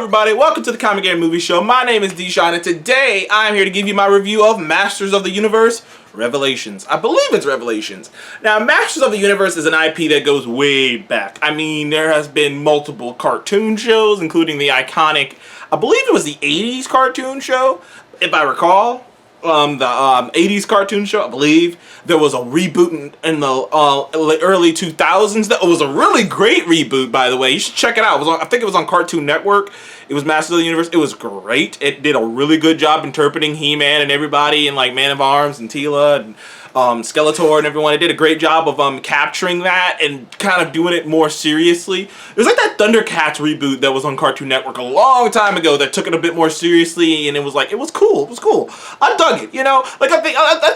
everybody, welcome to the Comic Game Movie Show. My name is Deshaun, and today I'm here to give you my review of Masters of the Universe Revelations. I believe it's Revelations. Now, Masters of the Universe is an IP that goes way back. I mean, there has been multiple cartoon shows, including the iconic, I believe it was the 80s cartoon show, if I recall. The 80s cartoon show, I believe. There was a reboot in the early 2000s. That was a really great reboot, by the way. You should check it out. I think it was on Cartoon Network. It was Masters of the Universe. It was great. It did a really good job interpreting He-Man and everybody, and like Man of Arms and Teela and Skeletor and everyone. It did a great job of capturing that and kind of doing it more seriously. It was like that Thundercats reboot that was on Cartoon Network a long time ago that took it a bit more seriously, and it was cool. It was cool. I dug it, you know? Like, I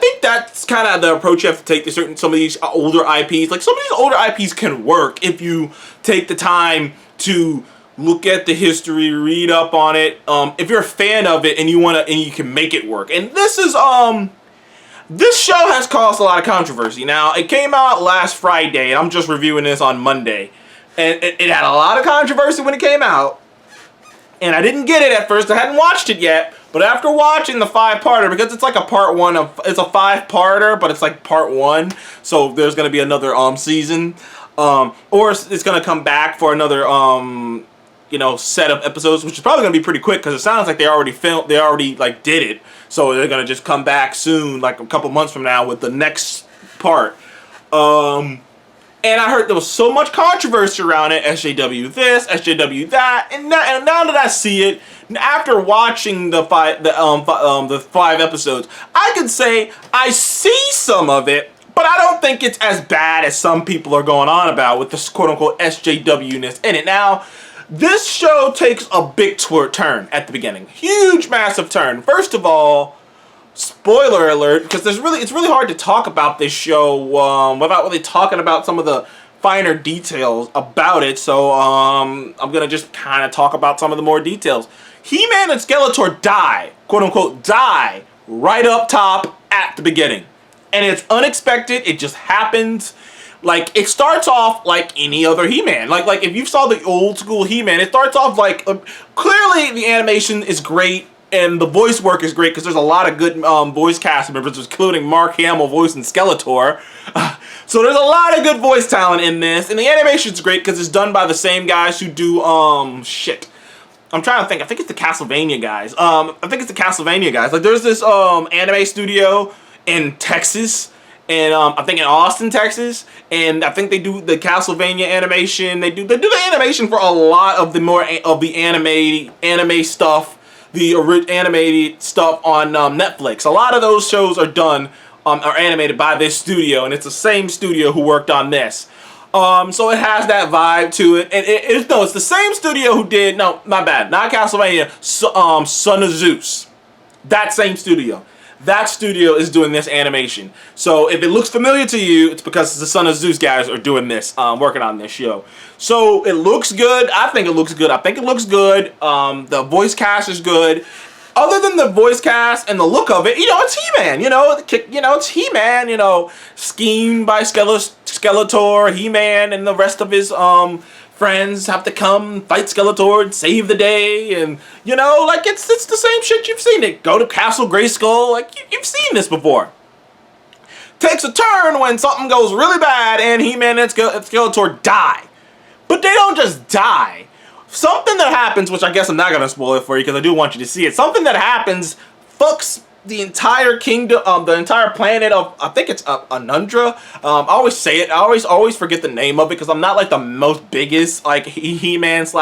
think that's kind of the approach you have to take to some of these older IPs. Like, some of these older IPs can work if you take the time to look at the history, read up on it. If you're a fan of it and you can make it work. And this is this show has caused a lot of controversy. Now, it came out last Friday, and I'm just reviewing this on Monday. And it had a lot of controversy when it came out. And I didn't get it at first. I hadn't watched it yet. But after watching the 5-parter, because it's like a part one of... It's a 5-parter, but it's like part 1. So there's going to be another season. Or it's going to come back for another... set of episodes, which is probably gonna be pretty quick because it sounds like they already did it, so they're gonna just come back soon, like a couple months from now, with the next part. And I heard there was so much controversy around it, SJW this, SJW that, and now that I see it, after watching the 5 episodes, I can say I see some of it, but I don't think it's as bad as some people are going on about with this quote-unquote SJW-ness in it. Now, this show takes a big turn at the beginning. Huge, massive turn. First of all, spoiler alert, because it's really hard to talk about this show without really talking about some of the finer details about it. So I'm going to just kind of talk about some of the more details. He-Man and Skeletor die, quote-unquote die, right up top at the beginning. And it's unexpected. It just happens. Like, it starts off like any other He-Man. Like if you saw the old school He-Man, it starts off like, clearly the animation is great and the voice work is great because there's a lot of good voice cast members, including Mark Hamill voicing Skeletor. So there's a lot of good voice talent in this, and the animation's great because it's done by the same guys who do, I'm trying to think. I think it's the Castlevania guys. Like, there's this anime studio in Texas. And I think in Austin, Texas, and I think they do the Castlevania animation. They do the animation for a lot of the anime stuff, the animated stuff on Netflix. A lot of those shows are animated by this studio, and it's the same studio who worked on this. So it has that vibe to it, and it's the same studio who did not Castlevania, Son of Zeus. That same studio. That studio is doing this animation. So if it looks familiar to you, it's because the Son of Zeus guys are doing this, working on this show. So it looks good. I think it looks good. The voice cast is good. Other than the voice cast and the look of it, it's He-Man. It's He-Man. Schemed by Skeletor, He-Man, and the rest of his friends have to come fight Skeletor and save the day, and it's the same shit. You've seen it. Go to Castle Grayskull, like you've seen this before. Takes a turn when something goes really bad and He-Man and Skeletor die, but they don't just die. Something that happens, which I guess I'm not gonna spoil it for you because I do want you to see it. Something that happens fucks the entire kingdom, the entire planet of, I think it's Anundra. I always say it. I always forget the name of it because I'm not like the most biggest like He-Man /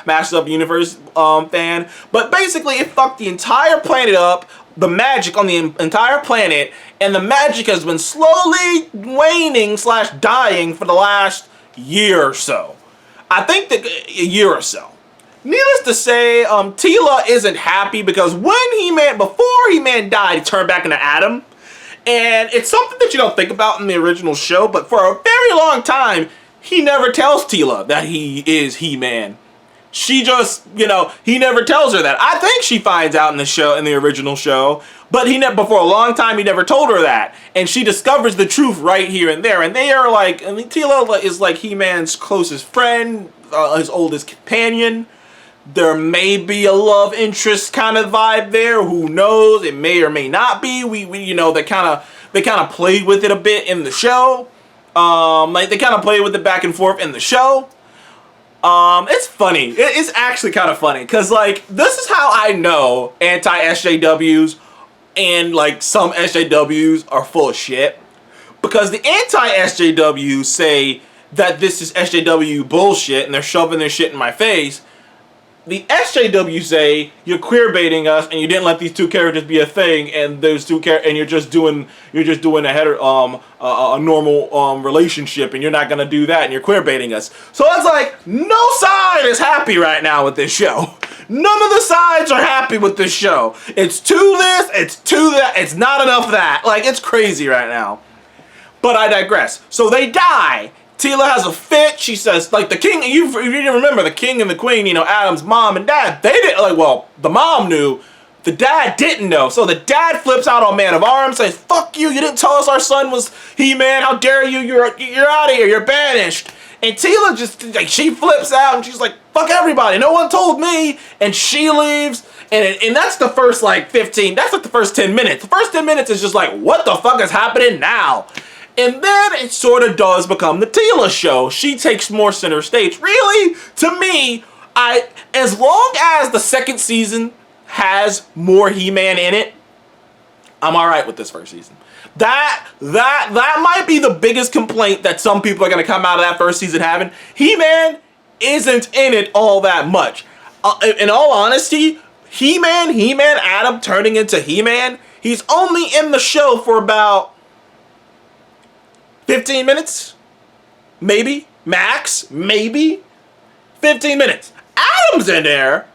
Masters of the Universe fan. But basically, it fucked the entire planet up. The magic on the entire planet, and the magic has been slowly waning / dying for the last year or so. I think a year or so. Needless to say, Teela isn't happy because before He-Man died, he turned back into Adam. And it's something that you don't think about in the original show, but for a very long time, he never tells Teela that he is He-Man. She just, he never tells her that. I think she finds out in the original show, but for a long time, he never told her that. And she discovers the truth right here and there. And they are Teela is like He-Man's closest friend, his oldest companion. There may be a love interest kind of vibe there. Who knows? It may or may not be. We you know, they kind of played with it a bit in the show. Like they kind of played with it back and forth in the show. It's funny. It's actually kind of funny because like this is how I know anti-SJWs and like some SJWs are full of shit, because the anti-SJWs say that this is SJW bullshit and they're shoving their shit in my face. The SJWs say you're queer baiting us and you didn't let these two characters be a thing, and those two and you're just doing a normal relationship, and you're not gonna do that, and you're queer baiting us. So it's like no side is happy right now with this show. None of the sides are happy with this show. It's to this, it's to that, it's not enough of that. Like it's crazy right now. But I digress. So they die. Teela has a fit. She says, like, the king, you didn't remember, the king and the queen, you know, Adam's mom and dad, they didn't, like, well, the mom knew, the dad didn't know. So the dad flips out on Man of Arms, says, fuck you, you didn't tell us our son was He-Man, how dare you, you're out of here, you're banished. And Teela just, like, she flips out and she's like, fuck everybody, no one told me, and she leaves. And that's the first, like, 15, that's like the first 10 minutes. The first 10 minutes is just like, what the fuck is happening now? And then it sort of does become the Teela show. She takes more center stage. Really, to me, as long as the second season has more He-Man in it, I'm all right with this first season. That might be the biggest complaint that some people are going to come out of that first season having. He-Man isn't in it all that much. In all honesty, He-Man, Adam turning into He-Man, he's only in the show for about 15 minutes, maybe, max, maybe 15 minutes. Adam's in there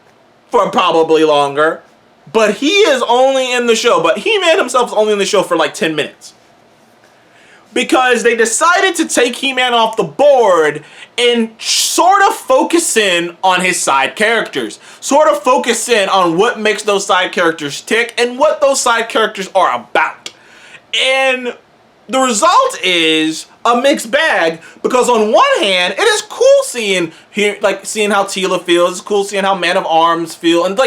for probably longer, but he is only in the show. But He-Man himself is only in the show for like 10 minutes. Because they decided to take He-Man off the board and sort of focus in on his side characters. Sort of focus in on what makes those side characters tick and what those side characters are about. And the result is a mixed bag, because on one hand, it is cool seeing how Teela feels. It's cool seeing how Man of Arms feel, and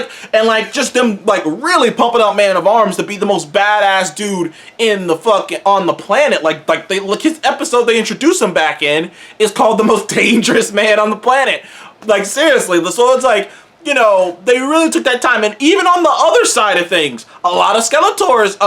just them like really pumping up Man of Arms to be the most badass dude in the on the planet. Like his episode they introduce him back in is called The Most Dangerous Man on the Planet. Like seriously, so it's like, you know, they really took that time. And even on the other side of things, a lot of Skeletor's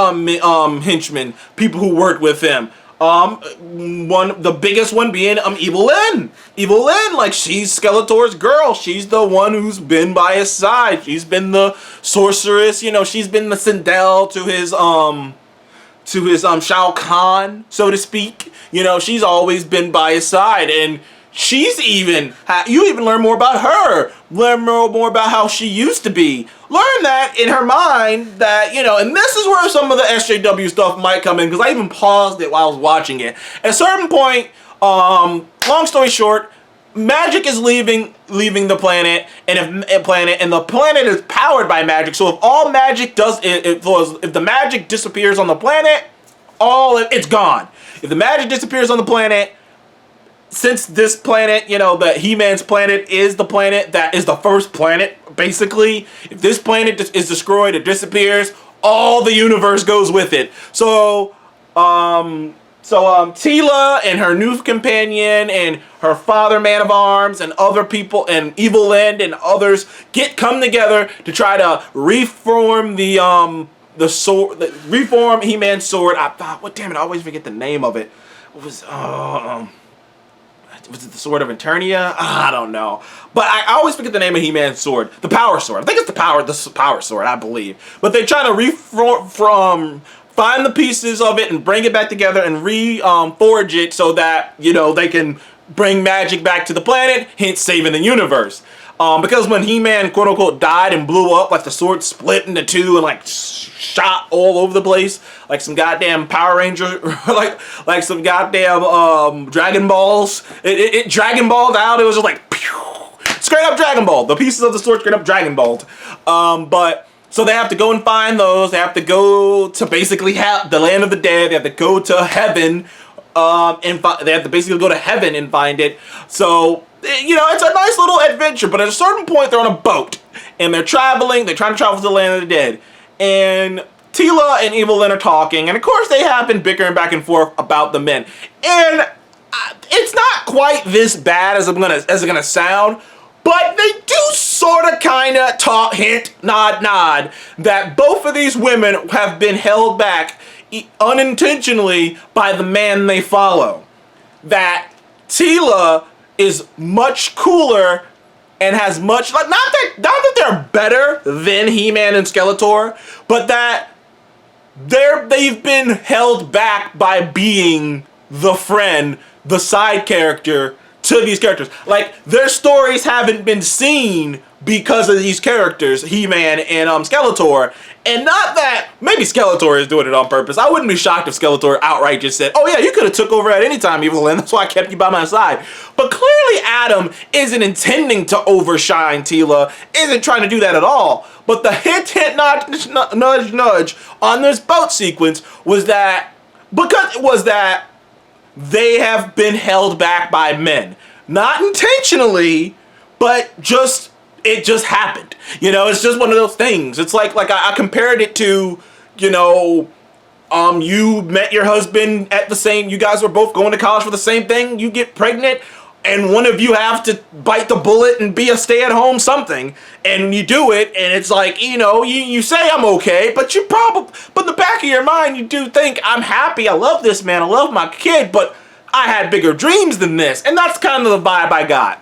henchmen, people who worked with him. The biggest one being Evil-Lyn. Evil-Lyn, like, she's Skeletor's girl. She's the one who's been by his side. She's been the sorceress, you know, she's been the Sindel to his Shao Kahn, so to speak. You know, she's always been by his side, and she's even, you even learn more about her. Learn more about how she used to be. Learn that in her mind that, you know, and this is where some of the SJW stuff might come in, because I even paused it while I was watching it. At a certain point, long story short, magic is leaving the planet, and the planet is powered by magic. So if all magic if the magic disappears on the planet, it's gone. If the magic disappears on the planet, since this planet, you know, the He-Man's planet is the planet that is the first planet, basically. If this planet is destroyed, it disappears, all the universe goes with it. So, Teela and her new companion and her father, Man of Arms, and other people, and Evil-Lyn and others come together to try to reform reform He-Man's sword. Damn it, I always forget the name of it. Was it the Sword of Eternia? I don't know. But I always forget the name of He-Man's sword. The Power Sword. I think it's the Power Sword, I believe. But they're trying to find the pieces of it and bring it back together and forge it so that, you know, they can bring magic back to the planet, hence saving the universe. Because when He-Man, quote unquote, died and blew up, like the sword split into two and like shot all over the place, like some goddamn Power Ranger, like some goddamn Dragon Balls. It Dragon Balled out. It was just like pew, straight up Dragon Ball. The pieces of the sword straight up Dragon Balled. But so they have to go and find those. They have to go to basically the land of the dead. They have to go to heaven. They have to basically go to heaven and find it. So you know, it's a nice little adventure, but at a certain point they're on a boat and they're trying to travel to the land of the dead, and Teela and Evil-Lyn are talking, and of course they have been bickering back and forth about the men, and it's not quite this bad as it's gonna sound, but they do sort of kind of talk, hint, nod, that both of these women have been held back unintentionally by the man they follow. That Teela is much cooler and has much, like, not that they're better than He-Man and Skeletor, but that they've been held back by being the friend, the side character to these characters. Like, their stories haven't been seen because of these characters, He-Man and Skeletor. And not that, maybe Skeletor is doing it on purpose. I wouldn't be shocked if Skeletor outright just said, oh yeah, you could have took over at any time, Evil-Lyn, that's why I kept you by my side. But clearly Adam isn't intending to overshine Teela, isn't trying to do that at all. But the hint, nudge on this boat sequence was that, because it was that they have been held back by men. Not intentionally, but it just happened. You know, it's just one of those things. It's like I compared it to, you know, you met your husband at the same, you guys were both going to college for the same thing, you get pregnant, and one of you have to bite the bullet and be a stay-at-home something, and you do it, and it's like, you know, you say I'm okay, but but in the back of your mind, you do think, I'm happy, I love this man, I love my kid, but I had bigger dreams than this, and that's kind of the vibe I got.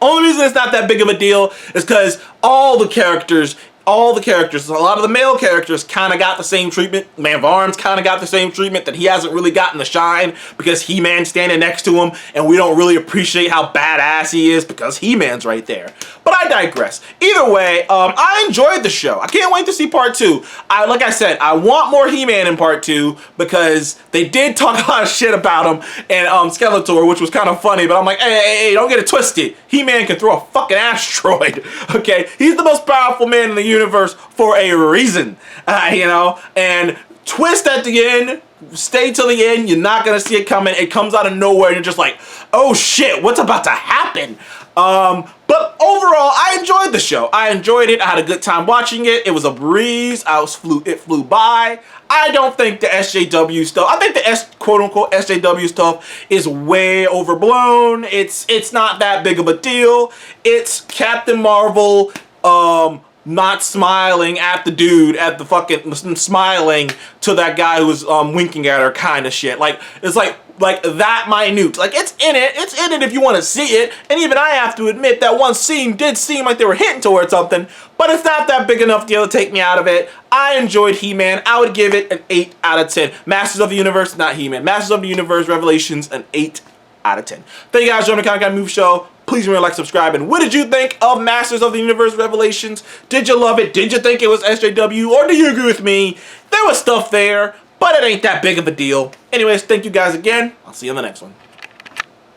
Only reason it's not that big of a deal is because all the characters, a lot of the male characters kind of got the same treatment. Man of Arms kind of got the same treatment, that he hasn't really gotten the shine because He-Man's standing next to him, and we don't really appreciate how badass he is because He-Man's right there. But I digress. Either way, I enjoyed the show. I can't wait to see part 2. Like I said, I want more He-Man in part 2 because they did talk a lot of shit about him and Skeletor, which was kind of funny, but I'm like, hey, don't get it twisted. He-Man can throw a fucking asteroid, okay? He's the most powerful man in the universe for a reason, you know? And twist at the end, stay till the end, you're not gonna see it coming. It comes out of nowhere and you're just like, oh shit, what's about to happen? But overall, I enjoyed the show. I enjoyed it. I had a good time watching it. It was a breeze. It flew by. I don't think the SJW stuff, I think the quote-unquote SJW stuff is way overblown. It's not that big of a deal. It's Captain Marvel, not smiling at the dude, at the fucking, smiling to that guy who was winking at her kind of shit. Like, it's like that minute. Like, it's in it if you want to see it, and even I have to admit that one scene did seem like they were hinting towards something, but it's not that big enough deal to take me out of it. I enjoyed He-Man. I would give it an 8 out of 10. Masters of the Universe, not He-Man. Masters of the Universe Revelations, an 8 out of 10. Thank you guys for joining the Comic Guy Movie Show. Please remember to like, subscribe, and what did you think of Masters of the Universe Revelations? Did you love it? Did you think it was SJW? Or do you agree with me? There was stuff there, but it ain't that big of a deal. Anyways, thank you guys again. I'll see you in the next one.